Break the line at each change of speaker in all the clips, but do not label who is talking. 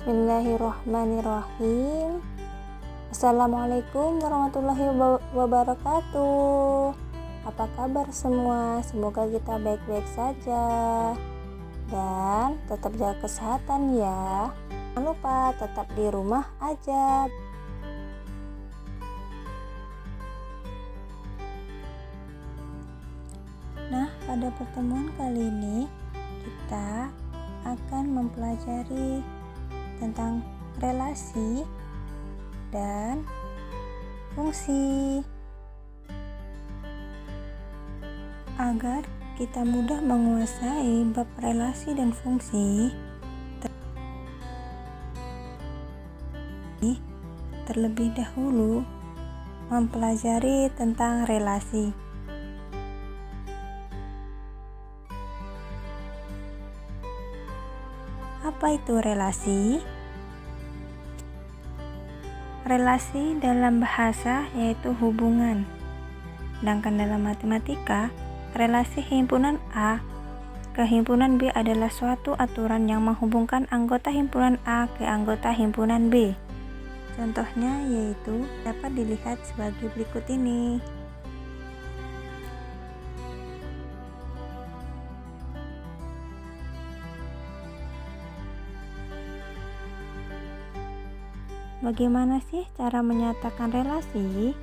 Bismillahirrahmanirrahim. Assalamualaikum warahmatullahi wabarakatuh. Apa kabar semua? Semoga kita baik-baik saja dan tetap jaga kesehatan ya. Jangan lupa tetap di rumah aja. Nah, pada pertemuan kali ini kita akan mempelajari tentang relasi dan fungsi. Agar kita mudah menguasai bab relasi dan fungsi, terlebih dahulu mempelajari tentang relasi. Apa itu relasi? Relasi dalam bahasa yaitu hubungan. Sedangkan dalam matematika, relasi himpunan A ke himpunan B adalah suatu aturan yang menghubungkan anggota himpunan A ke anggota himpunan B. Contohnya yaitu dapat dilihat sebagai berikut ini. Bagaimana sih cara menyatakan relasi?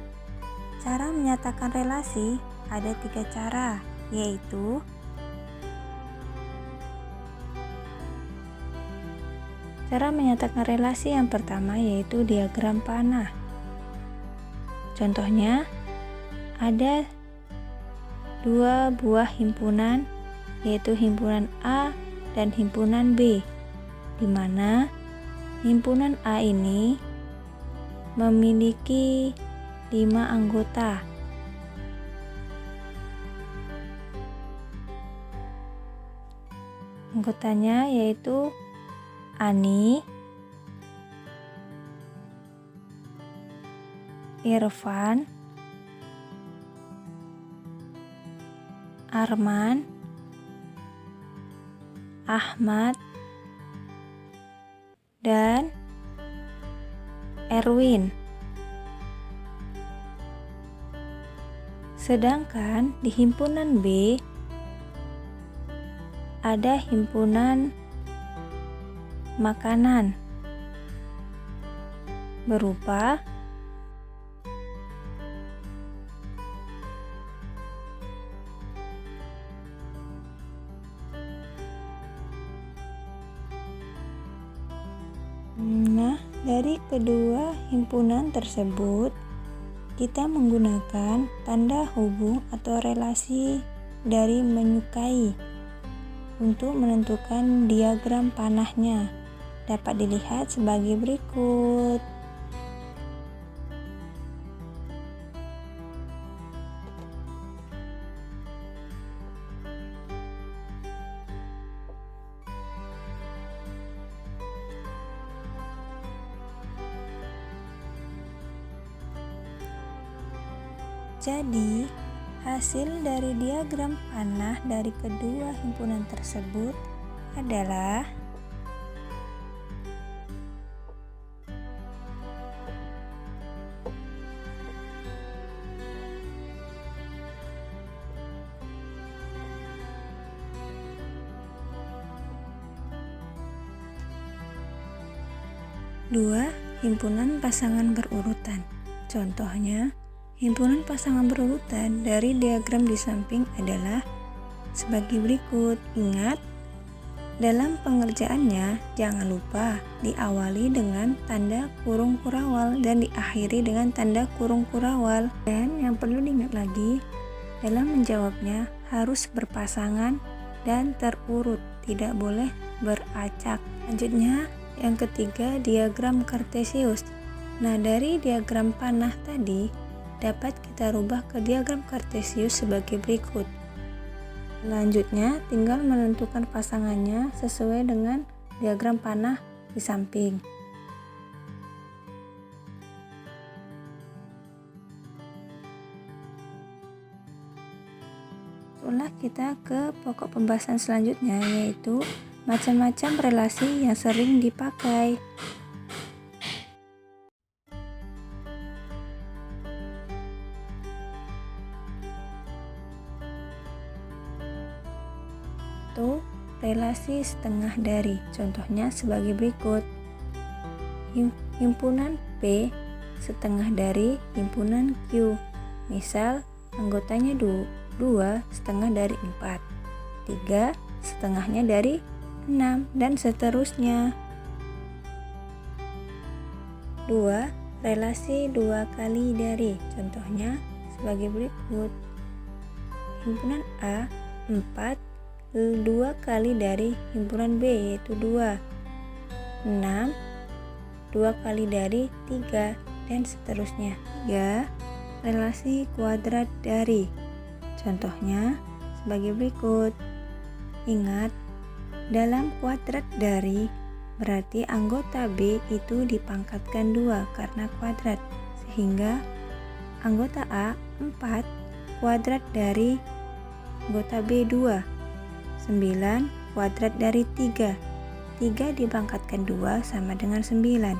Cara menyatakan relasi ada 3 cara, yaitu cara menyatakan relasi yang pertama yaitu diagram panah. Contohnya, ada 2 buah himpunan, yaitu himpunan A dan himpunan B, di mana himpunan A ini memiliki 5 anggota. Anggotanya yaitu Ani, Irfan, Arman, Ahmad, dan Erwin. Sedangkan di himpunan B ada himpunan makanan berupa dari kedua himpunan tersebut, kita menggunakan tanda hubung atau relasi dari menyukai untuk menentukan diagram panahnya. Dapat dilihat sebagai berikut. Jadi, hasil dari diagram panah dari kedua himpunan tersebut adalah dua himpunan pasangan berurutan. Contohnya, himpunan pasangan berurutan dari diagram di samping adalah sebagai berikut. Ingat, dalam pengerjaannya jangan lupa diawali dengan tanda kurung kurawal dan diakhiri dengan tanda kurung kurawal. Dan yang perlu diingat lagi, dalam menjawabnya harus berpasangan dan terurut, tidak boleh beracak. Selanjutnya, yang ketiga, diagram kartesius. Nah, dari diagram panah tadi dapat kita rubah ke diagram kartesius sebagai berikut. Selanjutnya, tinggal menentukan pasangannya sesuai dengan diagram panah di samping. Setelah kita ke pokok pembahasan selanjutnya, yaitu macam-macam relasi yang sering dipakai. Itu relasi setengah dari. Contohnya sebagai berikut. Himpunan P setengah dari himpunan Q. Misal, anggotanya 2 setengah dari 4, 3 setengahnya dari 6, dan seterusnya. 2. Relasi 2 kali dari. Contohnya sebagai berikut. Himpunan A 4 2 kali dari himpunan B, yaitu 2. 6 2 kali dari 3, dan seterusnya. 3. Relasi kuadrat dari. Contohnya sebagai berikut. Ingat, dalam kuadrat dari berarti anggota B itu dipangkatkan 2 karena kuadrat, sehingga anggota A 4 kuadrat dari anggota B 2. 9 kuadrat dari 3. 3 dipangkatkan 2 sama dengan 9,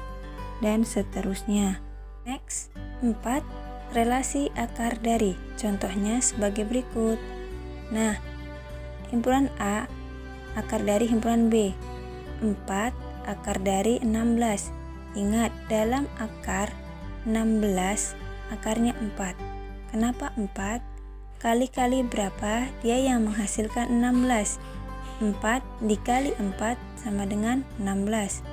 dan seterusnya. Next, 4. Relasi akar dari. Contohnya sebagai berikut. Nah, himpunan A akar dari himpunan B 4 akar dari 16. Ingat, dalam akar 16 akarnya 4. Kenapa 4? Kali-kali berapa dia yang menghasilkan 16? 4 dikali 4 sama dengan 16.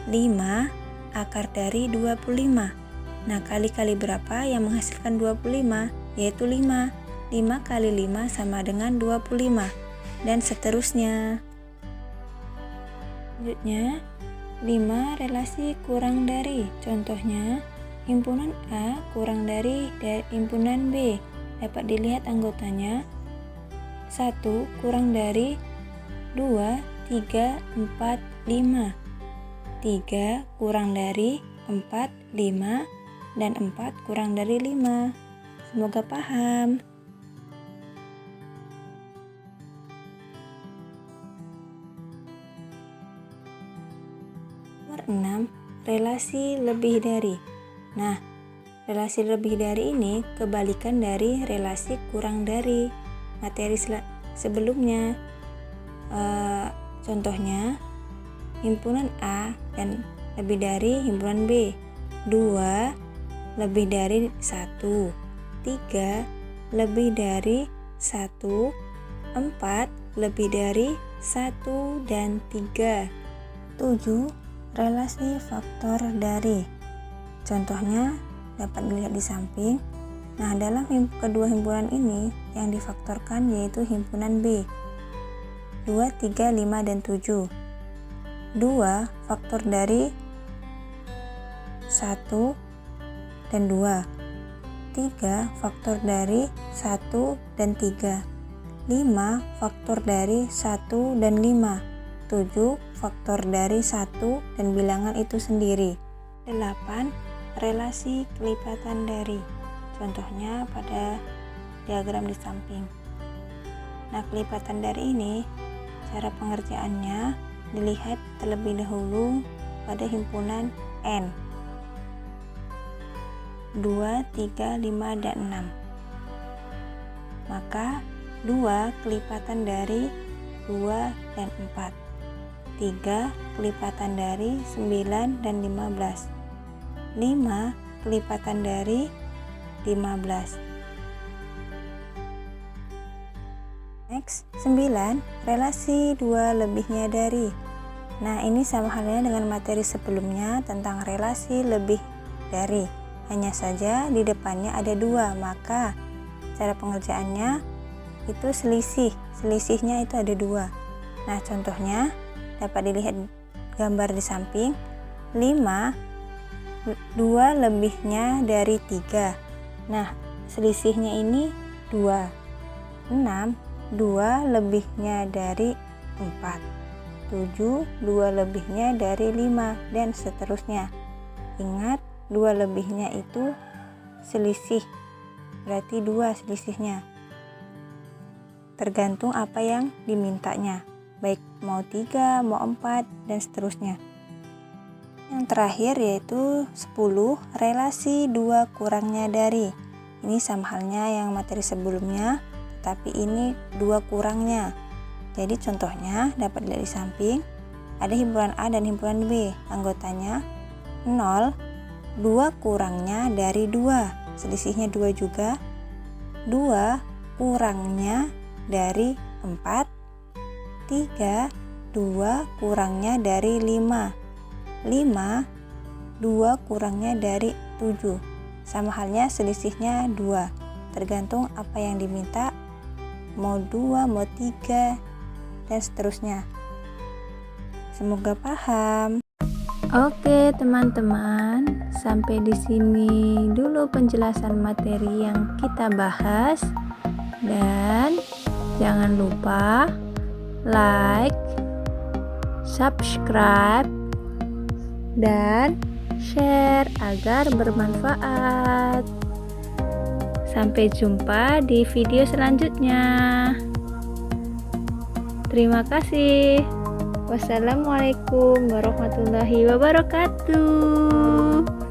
5 akar dari 25. Nah, kali-kali berapa yang menghasilkan 25? Yaitu 5. 5 kali 5 sama dengan 25, dan seterusnya. Selanjutnya, 5 relasi kurang dari. Contohnya, himpunan A kurang dari himpunan B. Dapat dilihat anggotanya. 1 kurang dari 2, 3, 4, 5. 3 kurang dari 4, 5, dan 4 kurang dari 5. Semoga paham. Nomor 6, relasi lebih dari. Nah, relasi lebih dari ini kebalikan dari relasi kurang dari materi sebelumnya. Contohnya, himpunan A dan lebih dari himpunan B. 2 lebih dari 1. 3 lebih dari 1. 4 lebih dari 1 dan 3. 7. Relasi faktor dari. Contohnya dapat dilihat di samping. Nah, dalam kedua himpunan ini yang difaktorkan yaitu himpunan B 2, 3, 5, dan 7. 2 faktor dari 1 dan 2. 3 faktor dari 1 dan 3. 5 faktor dari 1 dan 5. 7 faktor dari 1 dan bilangan itu sendiri. 8. Relasi kelipatan dari. Contohnya pada diagram di samping. Nah, kelipatan dari ini cara pengerjaannya dilihat terlebih dahulu pada himpunan N 2, 3, 5, dan 6. Maka 2 kelipatan dari 2 dan 4. 3 kelipatan dari 9 dan 15. 5 kelipatan dari 15. Next, 9. Relasi 2 lebihnya dari. Nah, ini sama halnya dengan materi sebelumnya tentang relasi lebih dari. Hanya saja di depannya ada 2, maka cara pengerjaannya itu selisihnya itu ada 2. Nah, contohnya dapat dilihat gambar di samping. 5 2 lebihnya dari 3. Nah, selisihnya ini 2. 6 2 lebihnya dari 4. 7 2 lebihnya dari 5, dan seterusnya. Ingat, 2 lebihnya itu selisih, berarti 2 selisihnya. Tergantung apa yang dimintanya. baik mau 3, mau 4, dan seterusnya. Yang terakhir yaitu 10, relasi 2 kurangnya dari. Ini sama halnya yang materi sebelumnya, tetapi ini 2 kurangnya. Jadi contohnya dapat dilihat di samping, ada himpunan A dan himpunan B. Anggotanya 0, 2 kurangnya dari 2, selisihnya 2 juga. 2 kurangnya dari 4, 3, 2 kurangnya dari 5, 5, 2 kurangnya dari 7. Sama halnya selisihnya 2, tergantung apa yang diminta, mau 2, mau 3, dan seterusnya. Semoga paham. Oke teman-teman, sampai di sini dulu penjelasan materi yang kita bahas. Dan jangan lupa like, subscribe, dan share agar bermanfaat. Sampai jumpa di video selanjutnya. Terima kasih. Wassalamualaikum warahmatullahi wabarakatuh.